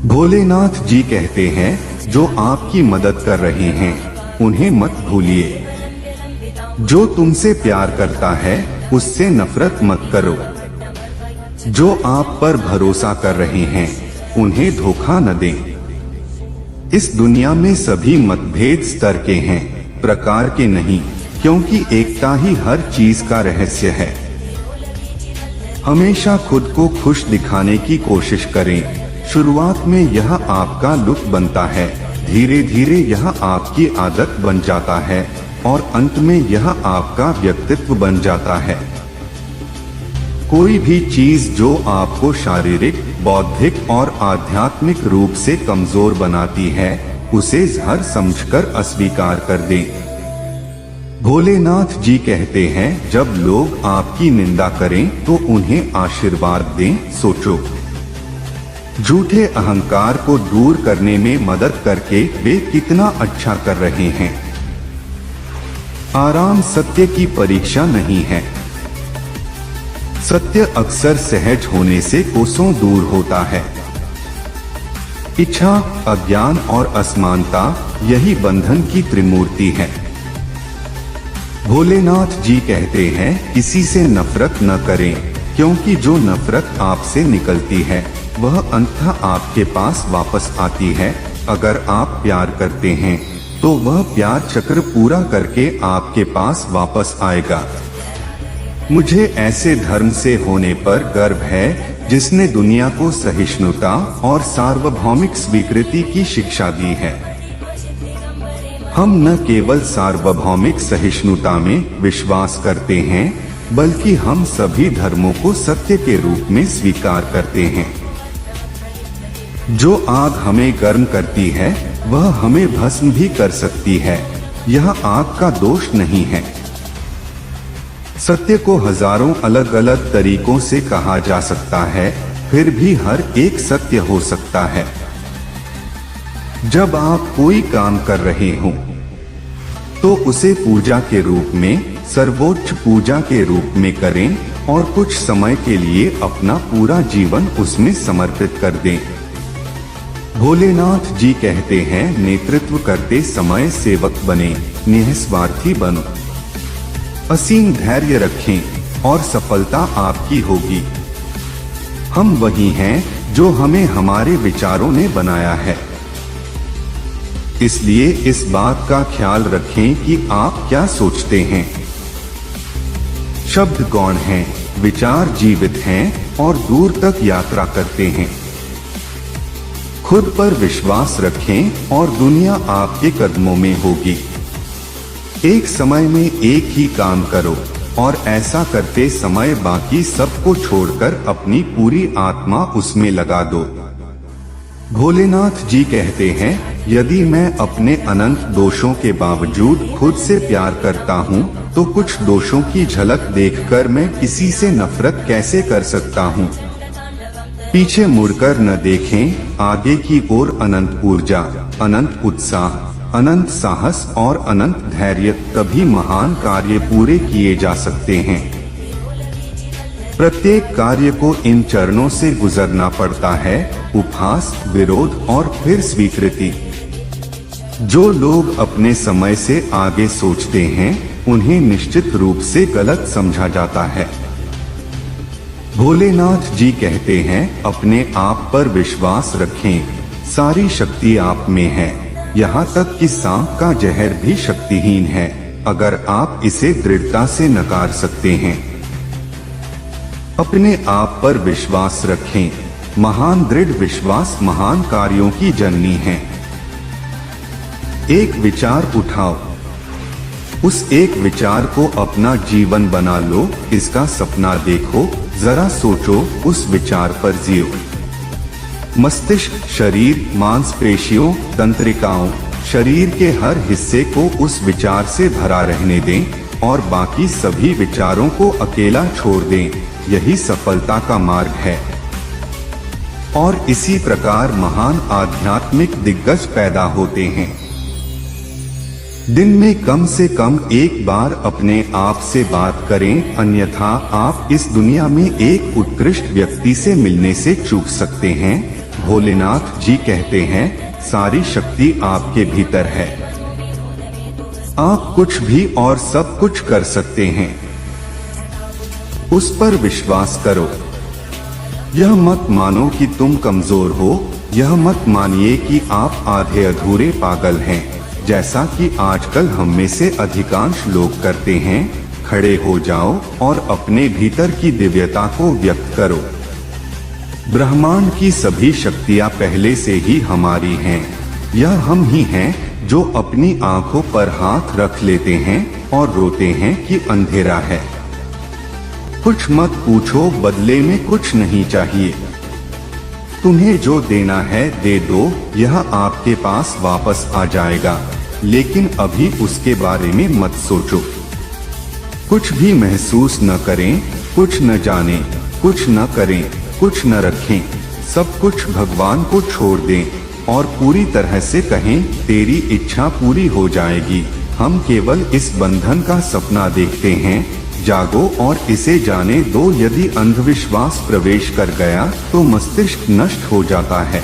भोलेनाथ जी कहते हैं, जो आपकी मदद कर रहे हैं उन्हें मत भूलिए। जो तुमसे प्यार करता है उससे नफरत मत करो। जो आप पर भरोसा कर रहे हैं उन्हें धोखा न दें। इस दुनिया में सभी मतभेद स्तर के हैं, प्रकार के नहीं, क्योंकि एकता ही हर चीज का रहस्य है। हमेशा खुद को खुश दिखाने की कोशिश करें। शुरुआत में यह आपका लुक बनता है, धीरे धीरे यह आपकी आदत बन जाता है और अंत में यह आपका व्यक्तित्व बन जाता है। कोई भी चीज जो आपको शारीरिक, बौद्धिक और आध्यात्मिक रूप से कमजोर बनाती है, उसे जहर समझकर अस्वीकार कर दें। भोलेनाथ जी कहते हैं, जब लोग आपकी निंदा करें तो उन्हें आशीर्वाद दें। सोचो, झूठे अहंकार को दूर करने में मदद करके वे कितना अच्छा कर रहे हैं। आराम सत्य की परीक्षा नहीं है। सत्य अक्सर सहज होने से कोसों दूर होता है। इच्छा, अज्ञान और असमानता यही बंधन की त्रिमूर्ति है। भोलेनाथ जी कहते हैं, किसी से नफरत न करें, क्योंकि जो नफरत आपसे निकलती है वह अंततः आपके पास वापस आती है। अगर आप प्यार करते हैं तो वह प्यार चक्र पूरा करके आपके पास वापस आएगा। मुझे ऐसे धर्म से होने पर गर्व है जिसने दुनिया को सहिष्णुता और सार्वभौमिक स्वीकृति की शिक्षा दी है। हम न केवल सार्वभौमिक सहिष्णुता में विश्वास करते हैं, बल्कि हम सभी धर्मों को सत्य के रूप में स्वीकार करते हैं। जो आग हमें गर्म करती है वह हमें भस्म भी कर सकती है। यह आग का दोष नहीं है। सत्य को हजारों अलग अलग तरीकों से कहा जा सकता है, फिर भी हर एक सत्य हो सकता है। जब आप कोई काम कर रहे हो तो उसे पूजा के रूप में, सर्वोच्च पूजा के रूप में करें और कुछ समय के लिए अपना पूरा जीवन उसमें समर्पित कर दें। भोलेनाथ जी कहते हैं, नेतृत्व करते समय सेवक बने, निस्वार्थी बनो। असीम धैर्य रखें और सफलता आपकी होगी। हम वही हैं जो हमें हमारे विचारों ने बनाया है। इसलिए इस बात का ख्याल रखें कि आप क्या सोचते हैं। शब्द गौण हैं, विचार जीवित हैं और दूर तक यात्रा करते हैं। खुद पर विश्वास रखें और दुनिया आपके कदमों में होगी। एक समय में एक ही काम करो और ऐसा करते समय बाकी सबको छोड़कर अपनी पूरी आत्मा उसमें लगा दो। भोलेनाथ जी कहते हैं, यदि मैं अपने अनंत दोषों के बावजूद खुद से प्यार करता हूँ, तो कुछ दोषों की झलक देखकर मैं किसी से नफरत कैसे कर सकता हूँ। पीछे मुड़कर न देखें, आगे की ओर अनंत ऊर्जा, अनंत उत्साह, अनंत साहस और अनंत धैर्य, तभी महान कार्य पूरे किए जा सकते हैं। प्रत्येक कार्य को इन चरणों से गुजरना पड़ता है, उपहास, विरोध और फिर स्वीकृति। जो लोग अपने समय से आगे सोचते हैं उन्हें निश्चित रूप से गलत समझा जाता है। भोलेनाथ जी कहते हैं, अपने आप पर विश्वास रखें, सारी शक्ति आप में है। यहाँ तक कि सांप का जहर भी शक्तिहीन है, अगर आप इसे दृढ़ता से नकार सकते हैं। अपने आप पर विश्वास रखें। महान दृढ़ विश्वास महान कार्यों की जननी है। एक विचार उठाओ, उस एक विचार को अपना जीवन बना लो, इसका सपना देखो, जरा सोचो, उस विचार पर जियो। मस्तिष्क, शरीर, मांसपेशियों, तंत्रिकाओं, शरीर के हर हिस्से को उस विचार से भरा रहने दें और बाकी सभी विचारों को अकेला छोड़ दें। यही सफलता का मार्ग है। और इसी प्रकार महान आध्यात्मिक दिग्गज पैदा होते हैं। दिन में कम से कम एक बार अपने आप से बात करें, अन्यथा आप इस दुनिया में एक उत्कृष्ट व्यक्ति से मिलने से चूक सकते हैं भोलेनाथ जी कहते हैं सारी शक्ति आपके भीतर है, आप कुछ भी और सब कुछ कर सकते हैं, उस पर विश्वास करो। यह मत मानो कि तुम कमजोर हो, यह मत मानिए कि आप आधे अधूरे पागल हैं, जैसा कि आजकल हम में से अधिकांश लोग करते हैं। खड़े हो जाओ और अपने भीतर की दिव्यता को व्यक्त करो। ब्रह्मांड की सभी शक्तियां पहले से ही हमारी हैं। यह हम ही हैं जो अपनी आंखों पर हाथ रख लेते हैं और रोते हैं कि अंधेरा है। कुछ मत पूछो, बदले में कुछ नहीं चाहिए। तुम्हें जो देना है दे दो, यह आपके पास वापस आ जाएगा, लेकिन अभी उसके बारे में मत सोचो। कुछ भी महसूस न करें, कुछ न जानें, कुछ न करें, कुछ न रखें, सब कुछ भगवान को छोड़ दें और पूरी तरह से कहें तेरी इच्छा पूरी हो जाएगी। हम केवल इस बंधन का सपना देखते हैं, जागो और इसे जाने दो। यदि अंधविश्वास प्रवेश कर गया तो मस्तिष्क नष्ट हो जाता है।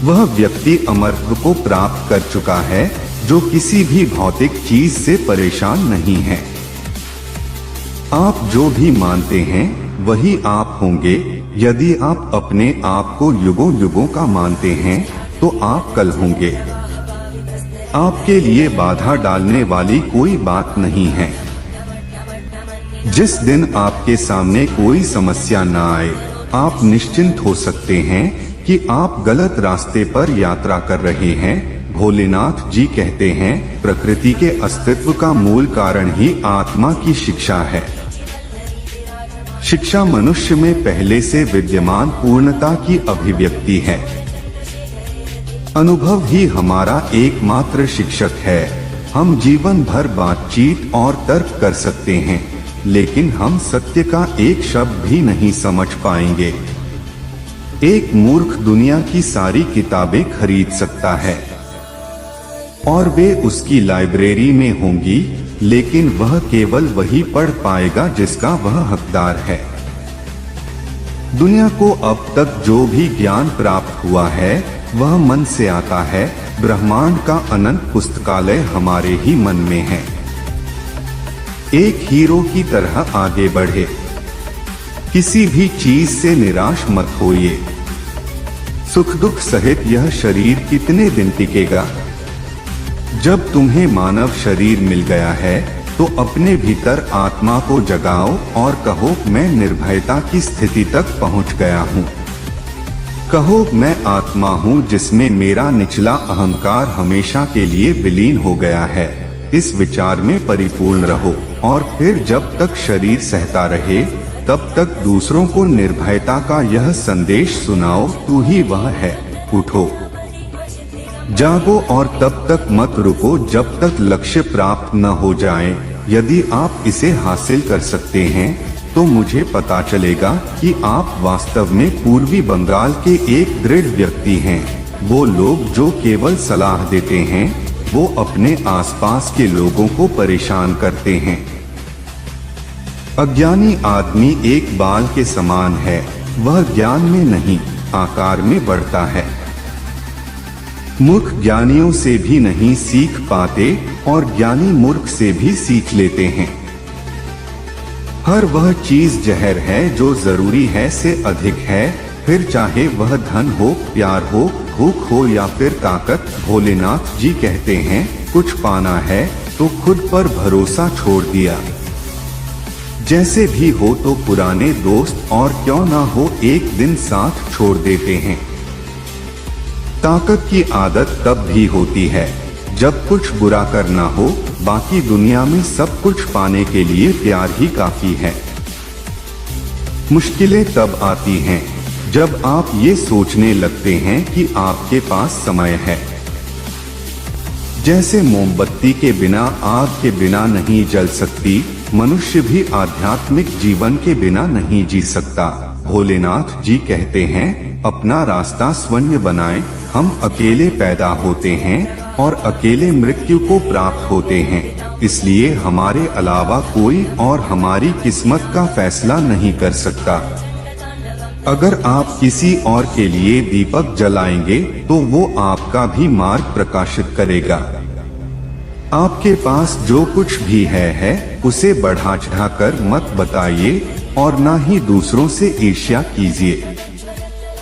वह व्यक्ति अमरत्व को प्राप्त कर चुका है जो किसी भी भौतिक चीज से परेशान नहीं है। आप जो भी मानते हैं वही आप होंगे। यदि आप अपने आप को युगों युगों का मानते हैं तो आप कल होंगे। आपके लिए बाधा डालने वाली कोई बात नहीं है। जिस दिन आपके सामने कोई समस्या न आए, आप निश्चिंत हो सकते हैं कि आप गलत रास्ते पर यात्रा कर रहे हैं। भोलेनाथ जी कहते हैं प्रकृति के अस्तित्व का मूल कारण ही आत्मा की शिक्षा है। शिक्षा मनुष्य में पहले से विद्यमान पूर्णता की अभिव्यक्ति है। अनुभव ही हमारा एकमात्र शिक्षक है। हम जीवन भर बातचीत और तर्क कर सकते हैं, लेकिन हम सत्य का एक शब्द भी नहीं समझ पाएंगे। एक मूर्ख दुनिया की सारी किताबें खरीद सकता है और वे उसकी लाइब्रेरी में होंगी, लेकिन वह केवल वही पढ़ पाएगा जिसका वह हकदार है। दुनिया को अब तक जो भी ज्ञान प्राप्त हुआ है वह मन से आता है। ब्रह्मांड का अनंत पुस्तकालय हमारे ही मन में है। एक हीरो की तरह आगे बढ़े, किसी भी चीज से निराश मत होइए। सुख दुख सहित यह शरीर कितने दिन टिकेगा? जब तुम्हें मानव शरीर मिल गया है तो अपने भीतर आत्मा को जगाओ और कहो मैं निर्भयता की स्थिति तक पहुंच गया हूं। कहो मैं आत्मा हूं जिसमें मेरा निचला अहंकार हमेशा के लिए विलीन हो गया है। इस विचार में परिपूर्ण रहो और फिर जब तक शरीर सहता रहे तब तक दूसरों को निर्भयता का यह संदेश सुनाओ, तू ही वह है, उठो जागो और तब तक मत रुको जब तक लक्ष्य प्राप्त न हो जाए। यदि आप इसे हासिल कर सकते हैं तो मुझे पता चलेगा कि आप वास्तव में पूर्वी बंगाल के एक दृढ़ व्यक्ति हैं। वो लोग जो केवल सलाह देते हैं वो अपने आसपास के लोगों को परेशान करते हैं। अज्ञानी आदमी एक बाल के समान है, वह ज्ञान में नहीं आकार में बढ़ता है। मूर्ख ज्ञानियों से भी नहीं सीख पाते और ज्ञानी मूर्ख से भी सीख लेते हैं। हर वह चीज जहर है जो जरूरी है से अधिक है, फिर चाहे वह धन हो, प्यार हो, भूख हो या फिर ताकत। भोलेनाथ जी कहते हैं कुछ पाना है तो खुद पर भरोसा छोड़ दिया। जैसे भी हो तो पुराने दोस्त और क्यों ना हो एक दिन साथ छोड़ देते हैं। ताकत की आदत तब भी होती है जब कुछ बुरा करना हो, बाकी दुनिया में सब कुछ पाने के लिए प्यार ही काफी है। मुश्किलें तब आती हैं जब आप ये सोचने लगते हैं कि आपके पास समय है। जैसे मोमबत्ती के बिना आग के बिना नहीं जल सकती, मनुष्य भी आध्यात्मिक जीवन के बिना नहीं जी सकता। भोलेनाथ जी कहते हैं अपना रास्ता स्वयं बनाएं। हम अकेले पैदा होते हैं और अकेले मृत्यु को प्राप्त होते हैं, इसलिए हमारे अलावा कोई और हमारी किस्मत का फैसला नहीं कर सकता। अगर आप किसी और के लिए दीपक जलाएंगे तो वो आपका भी मार्ग प्रकाशित करेगा। आपके पास जो कुछ भी है उसे बढ़ा चढ़ाकर मत बताइए और ना ही दूसरों से ईर्ष्या कीजिए।